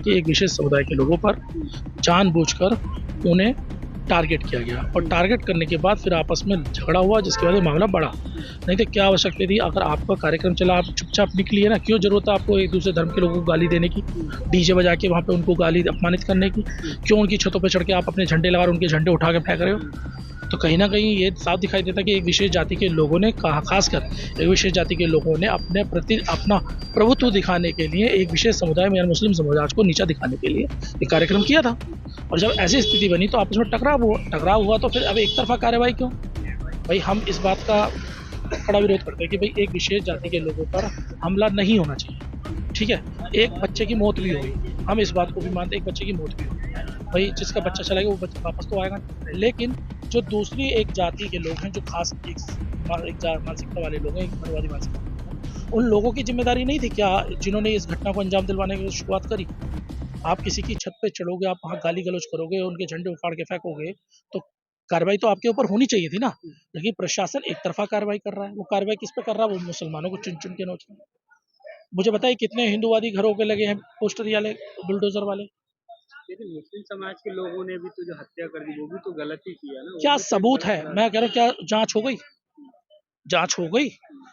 कि एक विशेष समुदाय के लोगों पर जानबूझकर उन्हें टारगेट किया गया और टारगेट करने के बाद फिर आपस में झगड़ा हुआ, जिसकी वजह से मामला बढ़ा। नहीं तो क्या आवश्यकता थी? अगर आपका कार्यक्रम चला, आप चुपचाप निकलिए ना। क्यों जरूरत है आपको एक दूसरे धर्म के लोगों को गाली देने की, डीजे बजा के वहाँ पे उनको गाली अपमानित करने की? क्यों उनकी छतों पर चढ़ के आप अपने झंडे लगा रहे, उनके झंडे उठा के फेंक रहे हो? तो कहीं ना कहीं ये साफ दिखाई देता है कि एक विशेष जाति के लोगों ने, खासकर एक विशेष जाति के लोगों ने अपने प्रति अपना प्रभुत्व दिखाने के लिए एक विशेष समुदाय में, मुस्लिम समुदाय को नीचा दिखाने के लिए ये कार्यक्रम किया था। और जब ऐसी स्थिति बनी तो आपस में टकराव हुआ तो फिर अब एक तरफा कार्रवाई क्यों? भाई हम इस बात का कड़ा विरोध करते हैं कि भाई एक विशेष जाति के लोगों पर हमला नहीं होना चाहिए। ठीक है, एक बच्चे की मौत भी हुई, हम इस बात को भी मानते हैं, एक बच्चे की मौत भी हुई, भाई जिसका बच्चा चला गया वो बच्चा वापस तो आएगा। लेकिन जो दूसरी एक जाति के लोग हैं, जो खास एक मानसिकता वाले लोग हैं, एक मनुवादी मानसिकता, उन लोगों की जिम्मेदारी नहीं थी क्या जिन्होंने इस घटना को अंजाम दिलवाने की शुरुआत करी? आप किसी की छत पे चढ़ोगे, आप वहाँ गाली गलौज करोगे, उनके झंडे उखाड़ के फेंकोगे, तो कार्रवाई तो आपके ऊपर होनी चाहिए थी ना। लेकिन प्रशासन एक तरफा कार्रवाई कर रहा है। वो कार्रवाई किस पे कर रहा है? वो मुसलमानों को चुन चुन के नोच रहा है। मुझे बताइए कितने हिंदूवादी घरों पे लगे हैं पोस्टर वाले, बुलडोजर वाले? लेकिन मुस्लिम समाज के लोगों ने भी तो जो हत्या कर दी वो भी तो गलत ही किया ना। क्या सबूत है? मैं कह रहा हूँ क्या जांच हो गई? जांच हो गई?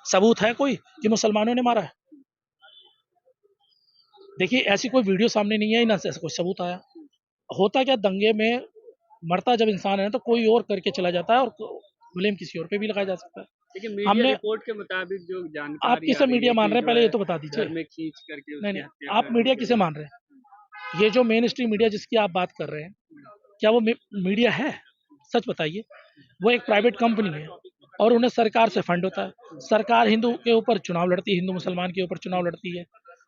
सबूत है कोई कि मुसलमानों ने मारा है? देखिए ऐसी कोई वीडियो सामने नहीं आई, ना से कोई सबूत आया। होता क्या, दंगे में मरता जब इंसान है तो कोई और करके चला जाता है और ब्लेम किसी और पे भी लगाया जा सकता है। लेकिन मीडिया हमने रिपोर्ट के मुताबिक जो आप जानकारी आ किसे रही मीडिया है मान कि रहे हैं, जो पहले है ये तो बता दीजिए। घर में खींच करके नहीं उसकी नहीं, हत्या आप कर दी मीडिया किसे गई। मान रहे हैं? ये जो मेन स्ट्रीम मीडिया जिसकी आप बात कर रहे हैं, क्या वो मीडिया है? सच बताइए। वो एक प्राइवेट कंपनी है और उन्हें सरकार से फंड होता है। सरकार हिंदू के ऊपर चुनाव लड़ती है, हिंदू मुसलमान के ऊपर चुनाव लड़ती है।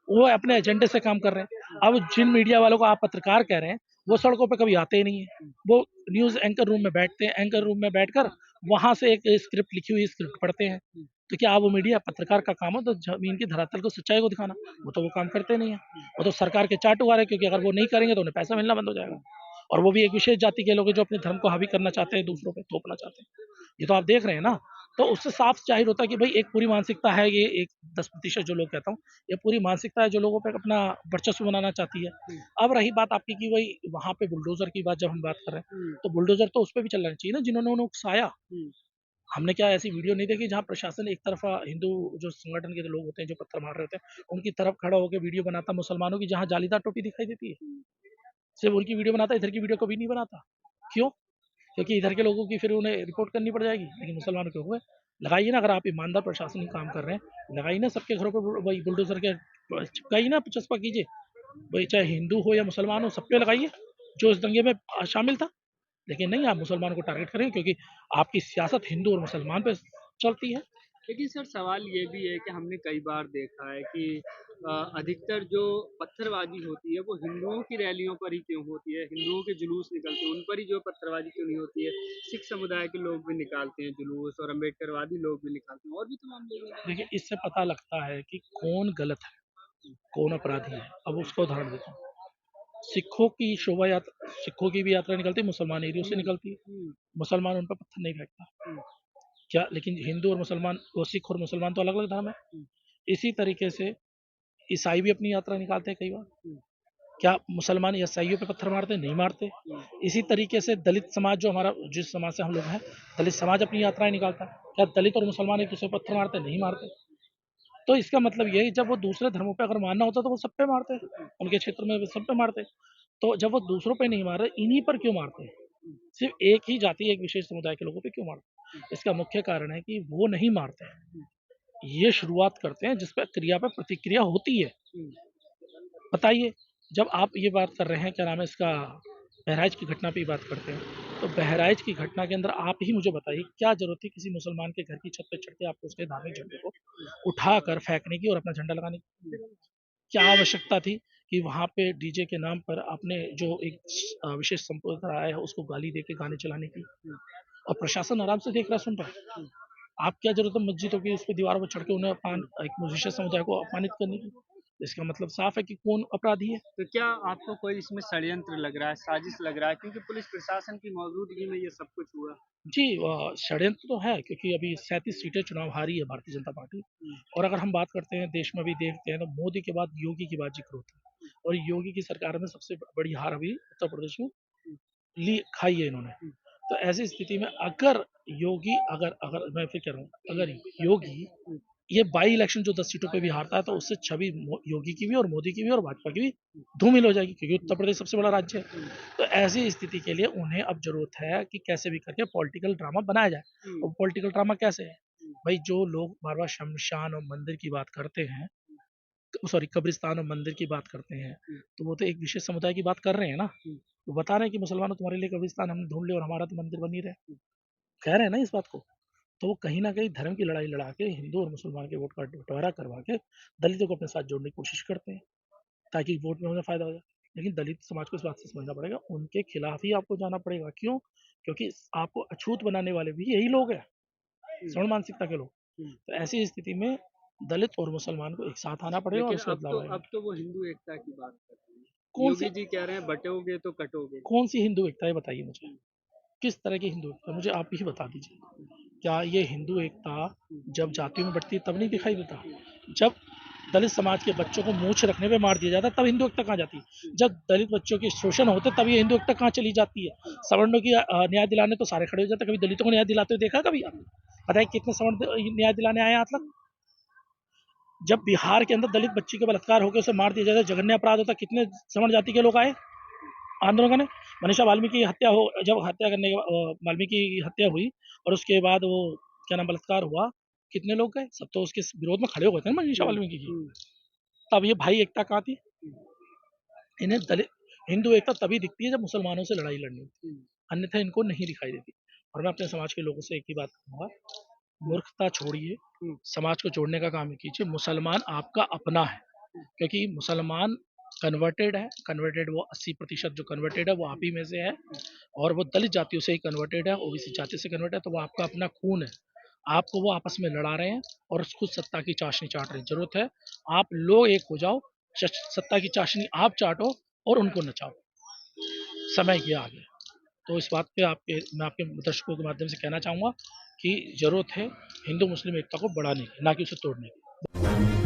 वो अपने एजेंडे से काम कर रहे हैं। अब जिन मीडिया वालों को आप पत्रकार कह रहे हैं, वो सड़कों पे कभी आते ही नहीं है। वो न्यूज़ एंकर रूम में बैठते हैं, एंकर रूम में बैठकर वहां से एक स्क्रिप्ट लिखी हुई स्क्रिप्ट पढ़ते हैं। तो क्या वो मीडिया, पत्रकार का काम हो तो जमीन की धरातल को, सच्चाई को दिखाना? वो तो वो काम करते नहीं है। वो तो सरकार के चाट उगा रहे हैं, क्योंकि अगर वो नहीं करेंगे तो उन्हें पैसा मिलना बंद हो जाएगा। और वो भी एक विशेष जाति के लोग हैं जो अपने धर्म को हावी करना चाहते हैं, दूसरों पे थोपना चाहते हैं। ये तो आप देख रहे हैं ना। तो उससे साफ जाहिर होता है कि भाई एक पूरी मानसिकता है, ये एक 10% जो लोग कहता हूँ, ये पूरी मानसिकता है जो लोगों पे अपना वर्चस्व बनाना चाहती है। अब रही बात आपकी कि भाई वहाँ पे बुलडोजर की बात जब हम बात कर रहे हैं, तो बुलडोजर तो उस पर भी चलना चाहिए ना जिन्होंने उन्हें उकसाया। हमने क्या ऐसी वीडियो नहीं देखी जहाँ प्रशासन एक तरफा हिंदू जो संगठन के जो लोग होते हैं, जो पत्थर मार रहे होते हैं, उनकी तरफ खड़ा होकर वीडियो बनाता मुसलमानों की, जहाँ जालीदार टोपी दिखाई देती है, सिर्फ उनकी वीडियो बनाता, इधर की वीडियो कभी नहीं बनाता। क्यों? क्योंकि इधर के लोगों की फिर उन्हें रिपोर्ट करनी पड़ जाएगी। लेकिन मुसलमानों के हुए लगाइए ना, अगर आप ईमानदार प्रशासनिक काम कर रहे हैं, लगाइए ना सबके घरों पर वही बुलडोजर के, चिपकाइए ना, चस्पा कीजिए। भाई चाहे हिंदू हो या मुसलमान हो, सब पे लगाइए जो इस दंगे में शामिल था। लेकिन नहीं, आप मुसलमानों को टारगेट करें क्योंकि आपकी सियासत हिंदू और मुसलमान पे चलती है। लेकिन सर सवाल ये भी है कि हमने कई बार देखा है कि अधिकतर जो पत्थरबाजी होती है वो हिंदुओं की रैलियों पर ही क्यों होती है, हिंदुओं के जुलूस निकलते हैं उन पर ही जो पत्थरबाजी क्यों नहीं होती है। सिख समुदाय के लोग भी निकालते हैं जुलूस और अम्बेडकरवादी लोग भी निकालते हैं और भी तमाम लोग हैं। देखिए इससे पता लगता है कि कौन गलत है, कौन अपराधी है। अब उसका उदाहरण देता हूँ। सिखों की शोभा यात्रा, सिखों की भी यात्रा निकलती है, मुसलमान एरियो से निकलती है। मुसलमान उन पर पत्थर नहीं फेंकता क्या? लेकिन हिंदू और मुसलमान, वो सिख और मुसलमान तो अलग अलग धर्म है। इसी तरीके से ईसाई भी अपनी यात्रा निकालते हैं कई बार। क्या मुसलमान ईसाइयों पे पत्थर मारते हैं? नहीं मारते। इसी तरीके से दलित समाज, जो हमारा, जिस समाज से हम लोग हैं, दलित समाज अपनी यात्राएं निकालता है। क्या दलित और मुसलमान एक दूसरे पे पत्थर मारते हैं? नहीं मारते। तो इसका मतलब ये है, जब वो दूसरे धर्मों पे अगर मानना होता तो वो सब पे मारते, उनके क्षेत्र में वो सब पे मारते। तो जब वो दूसरों पे नहीं मार रहे, इन्हीं पर क्यों मारते हैं? सिर्फ एक ही जाति, एक विशेष समुदाय के लोगों पे क्यों मारते हैं? इसका मुख्य कारण है कि वो नहीं मारते हैं, ये शुरुआत करते हैं जिस पर क्रिया पे प्रतिक्रिया होती है। बताइए, जब आप ये बात कर रहे हैं, क्या नाम है इसका, बहराइच की घटना पे ही बात करते हैं, तो बहराइच की घटना के अंदर आप ही मुझे बताइए क्या जरूरत थी किसी मुसलमान के घर की छत पे चढ़ के आपको उसके धार्मिक झंडे को उठाकर फेंकने की और अपना झंडा लगाने की? क्या आवश्यकता थी कि वहाँ पे डीजे के नाम पर आपने जो एक विशेष संप्रदाय है उसको गाली देके गाने चलाने की? और प्रशासन आराम से देख रहा, सुन रहा है। आप क्या जरूरत है मस्जिदों की उस पे दीवारों पर चढ़ के उन्हें एक विशेष समुदाय को अपमानित करने की? इसका मतलब साफ है कि कौन अपराधी है। तो क्या आपको कोई इसमें षड्यंत्र लग रहा है, साजिश लग रहा है, क्योंकि पुलिस प्रशासन की मौजूदगी में ये सब कुछ हुआ? जी, षड्यंत्र तो है क्योंकि अभी 37 सीटें चुनाव हारी है भारतीय जनता पार्टी। और अगर हम बात करते हैं देश में, भी देखते हैं तो मोदी के बाद योगी की बात जिक्र होती है। और योगी की सरकार में सबसे बड़ी हार अभी उत्तर प्रदेश में ली खाई है इन्होंने। तो ऐसी स्थिति में अगर योगी अगर अगर मैं फिर कह रहा हूँ, अगर योगी ये बाई इलेक्शन जो 10 सीटों पे भी हारता है तो उससे छवि योगी की भी और मोदी की भी और भाजपा की भी धूमिल हो जाएगी, क्योंकि उत्तर प्रदेश सबसे बड़ा राज्य है। तो ऐसी स्थिति के लिए उन्हें अब जरूरत है कि कैसे भी करके पॉलिटिकल ड्रामा बनाया जाए। और पॉलिटिकल ड्रामा कैसे है भाई, जो लोग बार बार शमशान और मंदिर की बात करते हैं, सॉरी कब्रिस्तान और मंदिर की बात करते हैं, तो वो तो एक विशेष समुदाय की बात कर रहे हैं ना। वो बता रहे हैं कि मुसलमानों तुम्हारे लिए कब्रिस्तान हमने ढूंढ लिया और हमारा तो मंदिर बनी रहे, कह रहे हैं ना इस बात को। तो वो कहीं न कहीं धर्म की लड़ाई लड़ा के हिंदू और मुसलमान के वोट का बँटवारा करवा के दलितों को अपने साथ जोड़ने की कोशिश करते हैं, ताकि वोट में उन्हें फ़ायदा हो जाए। लेकिन दलित समाज को इस बात से समझना पड़ेगा, उनके खिलाफ ही आपको जाना पड़ेगा। क्यों? क्योंकि आपको अछूत बनाने वाले भी यही लोग हैं, श्रवण मानसिकता के लोग। तो ऐसी स्थिति में दलित और मुसलमान को एक साथ आना पड़ेगा और लेकिन उससे बदलाव आएगा। अब तो वो हिंदू एकता की बात कर रहे हैं। कौन योगी सी जी कह रहे हैं बटोगे तो कटोगे। कौन सी हिंदू एकता है बताइए मुझे? किस तरह की हिंदू एकता? मुझे आप ही बता दीजिए। क्या ये हिंदू एकता जब जातियों में बँटती है तब नहीं दिखाई देता? जब दलित समाज के बच्चों को मूंछ रखने पे मार दिया जाता है तब हिंदू एकता कहाँ जाती है? जब दलित बच्चों के शोषण होते तब ये हिंदू एकता कहाँ चली जाती है? सवर्णों की न्याय दिलाने तो सारे खड़े हो जाते हैं, कभी दलितों को न्याय दिलाते हुए देखा कभी आपने? बताइए कितने सवर्ण न्याय दिलाने आए हैं आज तक? जब बिहार के अंदर दलित बच्ची का बलात्कार होकर उसे मार दिया जाता है, जघन्य अपराध होता है, कितने सवर्ण जाति के लोग आए आंदोलन करने? मनीषा वाल्मीकि की हत्या हो जब हत्या करने के वाल्मीकि की हत्या हुई और उसके बाद वो क्या नाम बलात्कार हुआ, कितने लोग गए? सब तो उसके विरोध में खड़े हो गए थे ना मनीषा वाल्मीकि की। तब ये भाई एकता कहाँ थी? इन्हें दलित हिंदू एकता तभी दिखती है जब मुसलमानों से लड़ाई लड़नी होती है, अन्यथा इनको नहीं दिखाई देती। और मैं अपने समाज के लोगों से एक ही बात कहूँगा, मूर्खता छोड़िए, समाज को जोड़ने का काम कीजिए। मुसलमान आपका अपना है, क्योंकि मुसलमान कन्वर्टेड वो 80% जो कन्वर्टेड है वो आप ही में से है, और वो दलित जातियों से ही कन्वर्टेड है, ओबीसी जाति से कन्वर्टेड है, तो वो आपका अपना खून है। आपको वो आपस में लड़ा रहे हैं और खुद सत्ता की चाशनी चाट रहे हैं। जरूरत है आप लोग एक हो जाओ, सत्ता की चाशनी आप चाटो और उनको नचाओ। समय की आ गया। तो इस बात पे मैं आपके दर्शकों के माध्यम से कहना चाहूँगा कि ज़रूरत है हिंदू मुस्लिम एकता को बढ़ाने की, ना कि उसे तोड़ने की।